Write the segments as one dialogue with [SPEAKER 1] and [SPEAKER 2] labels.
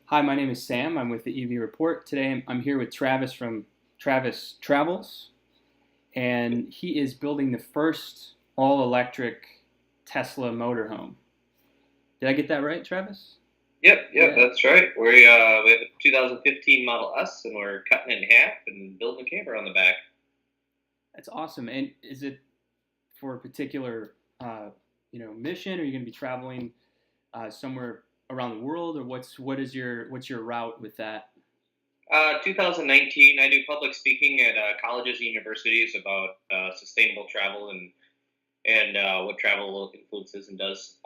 [SPEAKER 1] Hi, my name is Sam. I'm with the EV Report. Today I'm here with Travis from Travis Travels, and he is building the first all electric Tesla motorhome. Did I get that right, Travis?
[SPEAKER 2] Yep,
[SPEAKER 1] Yeah,
[SPEAKER 2] that's right. We have a 2015 Model S, and we're cutting it in half and building a camper on the back.
[SPEAKER 1] that's awesome. And is it for a particular mission? Are you going to be traveling somewhere around the world, or what's your route with that?
[SPEAKER 2] 2019, I do public speaking at colleges and universities about sustainable travel and what travel influences and does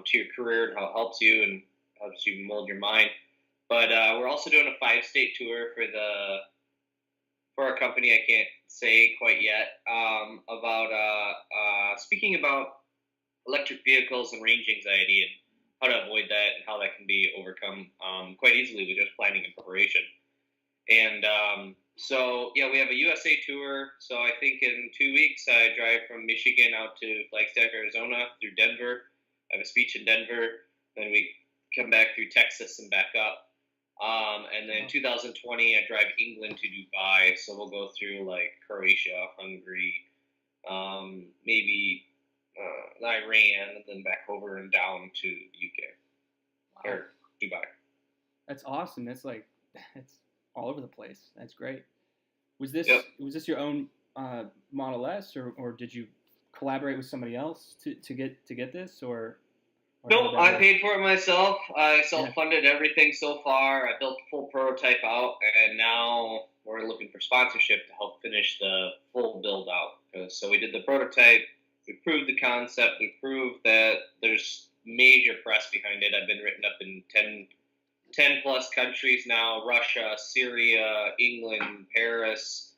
[SPEAKER 2] to your career and how it helps you and helps you mold your mind. But we're also doing a five-state tour for a company I can't say quite yet about speaking about electric vehicles and range anxiety and how to avoid that and how that can be overcome quite easily with just planning and preparation. And so we have a USA tour. So I think in 2 weeks I drive from Michigan out to Flagstaff, Arizona through Denver. I have a speech in Denver. Then we come back through Texas and back up. And then
[SPEAKER 1] Oh,
[SPEAKER 2] 2020 I drive England to Dubai. So we'll go through like Croatia, Hungary, maybe Iran, and then back over and down to the UK
[SPEAKER 1] wow,
[SPEAKER 2] or Dubai.
[SPEAKER 1] that's awesome. That's all over the place. That's great. Was
[SPEAKER 2] Yep.
[SPEAKER 1] this your own Model S, or did you collaborate with somebody else to get this, or how did
[SPEAKER 2] Nope,
[SPEAKER 1] that
[SPEAKER 2] I
[SPEAKER 1] work?
[SPEAKER 2] paid for it myself. I
[SPEAKER 1] Yeah.
[SPEAKER 2] self-funded everything so far. I built the full prototype out, and now we're looking for sponsorship to help finish the full build out. So we did the prototype, we proved the concept, we proved that there's major press behind it. I've been written up in 10 plus countries now: Russia, Syria, England, Paris,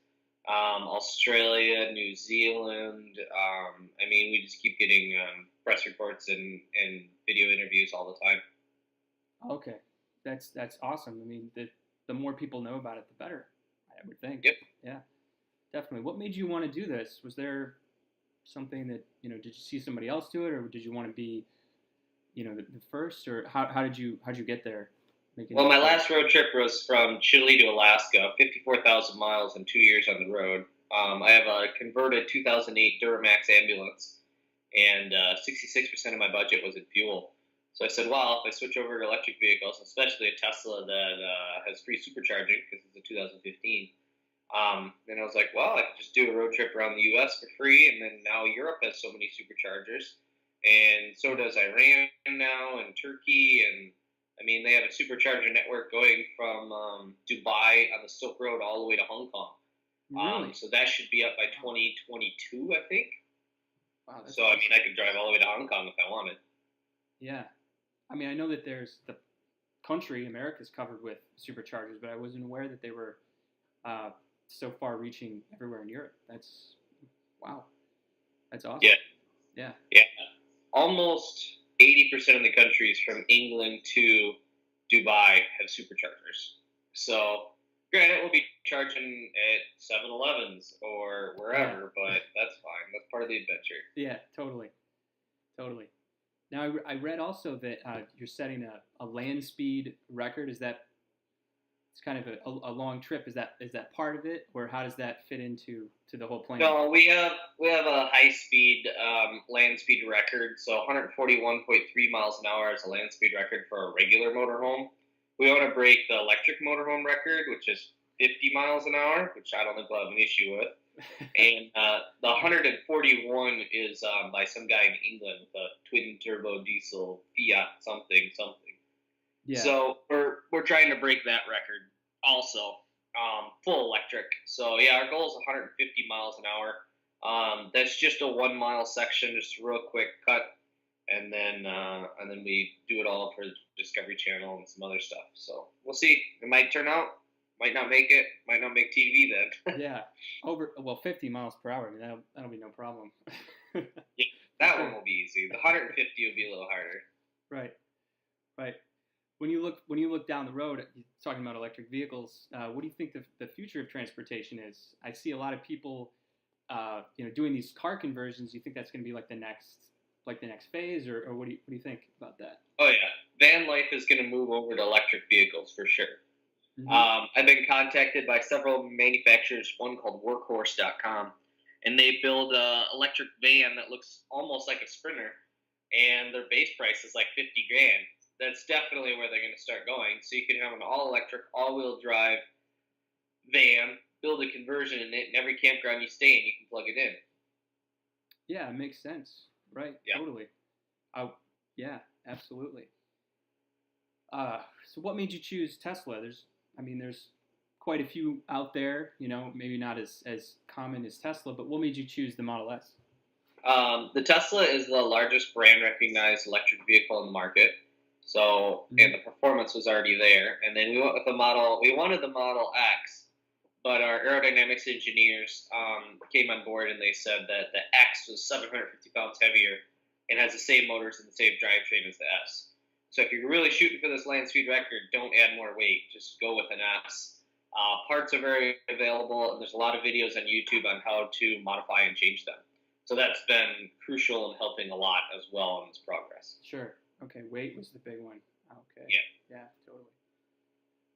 [SPEAKER 2] Australia, New Zealand. I mean, we just keep getting press reports and video interviews all the time.
[SPEAKER 1] Okay, that's awesome. I mean, the more people know about it, the better. I would think.
[SPEAKER 2] Yep.
[SPEAKER 1] Yeah, definitely. What made you want to do this? Was there something that did you see somebody else do it, or did you want to be the first, or how did you get there, making
[SPEAKER 2] Well,
[SPEAKER 1] this
[SPEAKER 2] my
[SPEAKER 1] build?
[SPEAKER 2] last road trip was from Chile to Alaska, 54,000 miles in 2 years on the road. I have a converted 2008 Duramax ambulance, and 66% of my budget was in fuel. So I said, well, if I switch over to electric vehicles, especially a Tesla that has free supercharging because it's a 2015, and I was like, well, I could just do a road trip around the U.S. for free, and then now Europe has so many superchargers, and so
[SPEAKER 1] Yeah.
[SPEAKER 2] does Iran now, and Turkey, and I mean they have a supercharger network going from Dubai on the Silk Road all the way to Hong Kong.
[SPEAKER 1] Really?
[SPEAKER 2] So that should be up by
[SPEAKER 1] Wow.
[SPEAKER 2] 2022, I think.
[SPEAKER 1] Wow, that's
[SPEAKER 2] So I mean,
[SPEAKER 1] awesome.
[SPEAKER 2] I could drive all the way to Hong Kong if I wanted.
[SPEAKER 1] Yeah. I mean, I know that there's the country America's covered with superchargers, but I wasn't aware that they were uh, so far reaching everywhere in Europe. That's wow. That's awesome.
[SPEAKER 2] Yeah,
[SPEAKER 1] Yeah.
[SPEAKER 2] yeah. Almost 80% of the countries from England to Dubai have superchargers. So, granted, we'll be charging at 7-Elevens or
[SPEAKER 1] Yeah.
[SPEAKER 2] wherever, but that's fine. That's part of the adventure.
[SPEAKER 1] Yeah. Totally. Totally. Now, I read also that you're setting a land speed record. Is that it's kind of a long trip? Is that part of it, or how does that fit into the whole plan?
[SPEAKER 2] No, we have a high speed land speed record. So 141.3 miles an hour is a land speed record for a regular motorhome. We want to break the electric motorhome record, which is 50 miles an hour, which I don't think we'll have an issue with. And the
[SPEAKER 1] Yeah.
[SPEAKER 2] 141 is by some guy in England with a twin turbo diesel Fiat something something.
[SPEAKER 1] Yeah.
[SPEAKER 2] So we're trying to break that record also, full electric. So yeah, our goal is 150 miles an hour. That's just a 1 mile section, just a real quick cut, and then we do it all for the Discovery Channel and some other stuff. So we'll see. It might turn out, might not make it, might not make TV then.
[SPEAKER 1] Yeah. Over, well, 50 miles per hour. I mean, that'll be no problem.
[SPEAKER 2] Yeah,
[SPEAKER 1] For
[SPEAKER 2] that one
[SPEAKER 1] sure.
[SPEAKER 2] will be easy. The 150 will be a little harder.
[SPEAKER 1] Right. Right. When you look down the road, talking about electric vehicles, what do you think the future of transportation is? I see a lot of people, doing these car conversions. Do you think that's going to be like the next phase, or what do you think about that?
[SPEAKER 2] Oh yeah, van life is going to move over to electric vehicles for sure.
[SPEAKER 1] Hmm.
[SPEAKER 2] I've been contacted by several manufacturers, one called Workhorse.com, and they build a electric van that looks almost like a Sprinter, and their base price is like 50 grand. That's definitely where they're going to start going. So you can have an all electric, all wheel drive van, build a conversion in it, and every campground you stay in, you can plug it in.
[SPEAKER 1] Yeah, it makes sense. Right.
[SPEAKER 2] Yeah.
[SPEAKER 1] Totally. I, yeah, absolutely. So what made you choose Tesla? There's quite a few out there. Maybe not as common as Tesla, but what made you choose the Model S?
[SPEAKER 2] The Tesla is the largest brand recognized electric vehicle in the market. So, and
[SPEAKER 1] Hmm.
[SPEAKER 2] the performance was already there. And then we went with the model, we wanted the Model X, but our aerodynamics engineers came on board and they said that the X was 750 pounds heavier and has the same motors and the same drivetrain as the S. So, if you're really shooting for this land speed record, don't add more weight. Just go with an S. Parts are very available, and there's a lot of videos on YouTube on how to modify and change them. So that's been crucial in helping a lot as well in this progress.
[SPEAKER 1] Sure. Okay. Weight was the big one. Okay.
[SPEAKER 2] Yeah.
[SPEAKER 1] Yeah. Totally.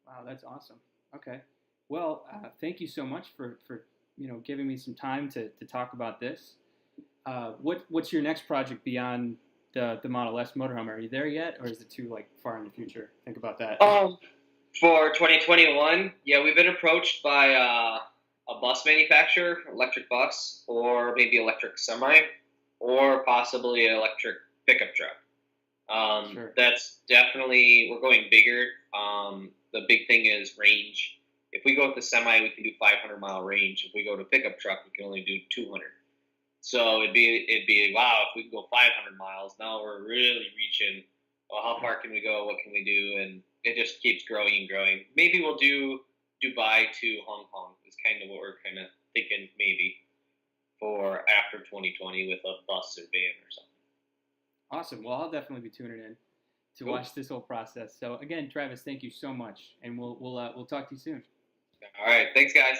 [SPEAKER 1] Wow, that's awesome. Okay. Well, thank you so much for giving me some time to talk about this. What's your next project beyond the Model S motorhome? Are you there yet, or is it too far in the future? Think about that.
[SPEAKER 2] Um, for 2021, yeah, we've been approached by a bus manufacturer, electric bus, or maybe electric semi, or possibly an electric pickup truck.
[SPEAKER 1] Sure.
[SPEAKER 2] That's definitely we're going bigger. The big thing is range. If we go with the semi, we can do 500-mile range. If we go to pickup truck, we can only do 200. So it'd be wow if we can go 500 miles. Now we're really reaching. Well, how far can we go? What can we do? And it just keeps growing and growing. Maybe we'll do Dubai to Hong Kong. Is kind of what we're kind of thinking maybe for after 2020 with a bus or van or something.
[SPEAKER 1] Awesome. Well, I'll definitely be tuning in to
[SPEAKER 2] Cool.
[SPEAKER 1] watch this whole process. So again, Travis, thank you so much, and we'll talk to you soon.
[SPEAKER 2] All right. Thanks, guys.